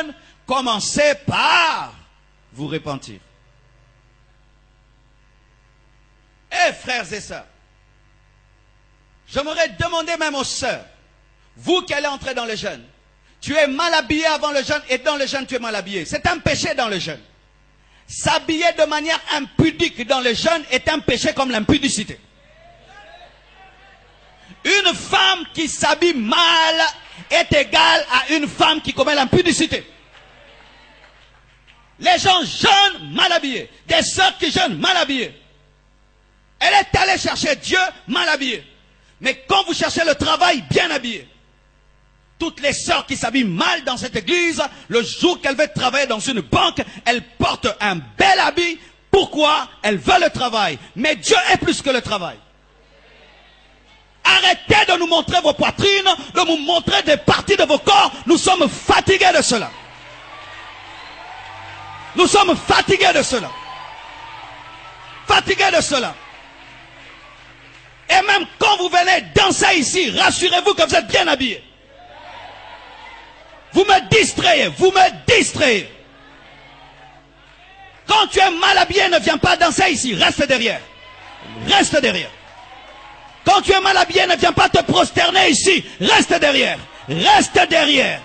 jeûne, commencez par vous repentir. Eh frères et sœurs, j'aimerais demander même aux sœurs, vous qui allez entrer dans le jeûne, tu es mal habillé avant le jeûne et dans le jeûne tu es mal habillé. C'est un péché dans le jeûne. S'habiller de manière impudique dans le jeûne est un péché comme l'impudicité. Une femme qui s'habille mal est égale à une femme qui commet l'impudicité. Les gens jeûnent mal habillés. Des sœurs qui jeûnent mal habillées. Elle est allée chercher Dieu mal habillée. Mais quand vous cherchez le travail, bien habillé. Toutes les sœurs qui s'habillent mal dans cette église, le jour qu'elles veulent travailler dans une banque, elles portent un bel habit. Pourquoi? Elles veulent le travail. Mais Dieu est plus que le travail. Arrêtez de nous montrer vos poitrines, de nous montrer des parties de vos corps. Nous sommes fatigués de cela. Nous sommes fatigués de cela. Fatigués de cela. Et même quand vous venez danser ici, rassurez-vous que vous êtes bien habillés. Vous me distrayez, vous me distrayez. Quand tu es mal habillé, ne viens pas danser ici, reste derrière. Reste derrière. Quand tu es mal habillé, ne viens pas te prosterner ici, reste derrière. Reste derrière.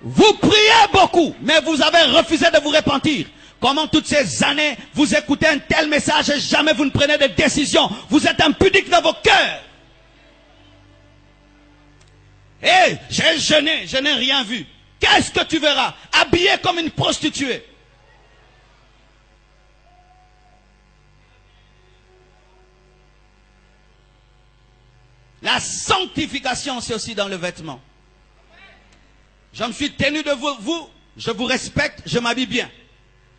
Vous priez beaucoup, mais vous avez refusé de vous repentir. Comment toutes ces années, vous écoutez un tel message et jamais vous ne prenez de décision. Vous êtes impudique dans vos cœurs. Eh, j'ai jeûné, je n'ai rien vu. Qu'est-ce que tu verras? Habillé comme une prostituée. La sanctification, c'est aussi dans le vêtement. Je me suis tenu de vous, je vous respecte, je m'habille bien.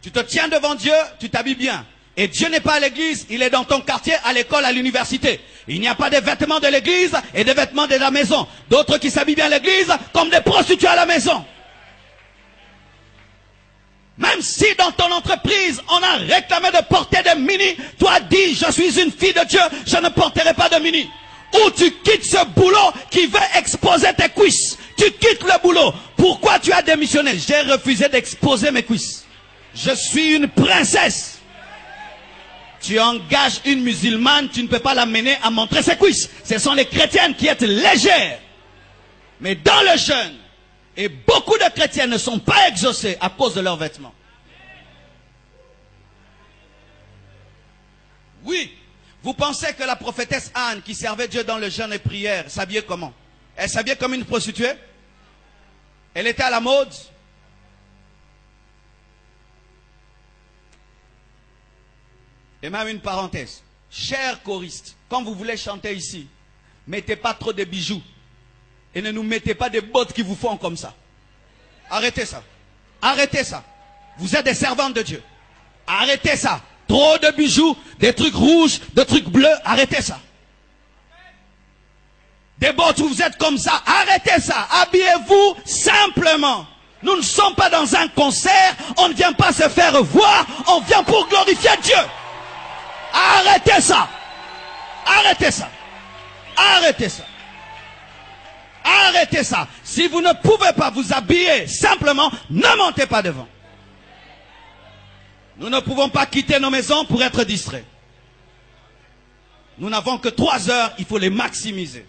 Tu te tiens devant Dieu, tu t'habilles bien. Et Dieu n'est pas à l'église, il est dans ton quartier, à l'école, à l'université. Il n'y a pas de vêtements de l'église et de vêtements de la maison. D'autres qui s'habillent bien à l'église comme des prostituées à la maison. Même si dans ton entreprise, on a réclamé de porter des mini, toi dis, je suis une fille de Dieu, je ne porterai pas de mini. Ou tu quittes ce boulot qui veut exposer tes cuisses. Tu quittes le boulot. Pourquoi tu as démissionné? J'ai refusé d'exposer mes cuisses. Je suis une princesse. Tu engages une musulmane, tu ne peux pas l'amener à montrer ses cuisses. Ce sont les chrétiennes qui sont légères. Mais dans le jeûne, et beaucoup de chrétiens ne sont pas exaucés à cause de leurs vêtements. Oui, vous pensez que la prophétesse Anne, qui servait Dieu dans le jeûne et prière, s'habillait comment? Elle s'habillait comme une prostituée? Elle était à la mode? Et même une parenthèse. Chers choristes, quand vous voulez chanter ici, mettez pas trop de bijoux. Et ne nous mettez pas des bottes qui vous font comme ça. Arrêtez ça. Arrêtez ça. Vous êtes des servantes de Dieu. Arrêtez ça. Trop de bijoux, des trucs rouges, des trucs bleus, arrêtez ça. Des bottes où vous êtes comme ça, arrêtez ça. Habillez-vous simplement. Nous ne sommes pas dans un concert, on ne vient pas se faire voir, on vient pour glorifier Dieu. Arrêtez ça. Arrêtez ça. Arrêtez ça. Arrêtez ça. Si vous ne pouvez pas vous habiller simplement, ne montez pas devant. Nous ne pouvons pas quitter nos maisons pour être distraits. Nous n'avons que 3 heures, il faut les maximiser.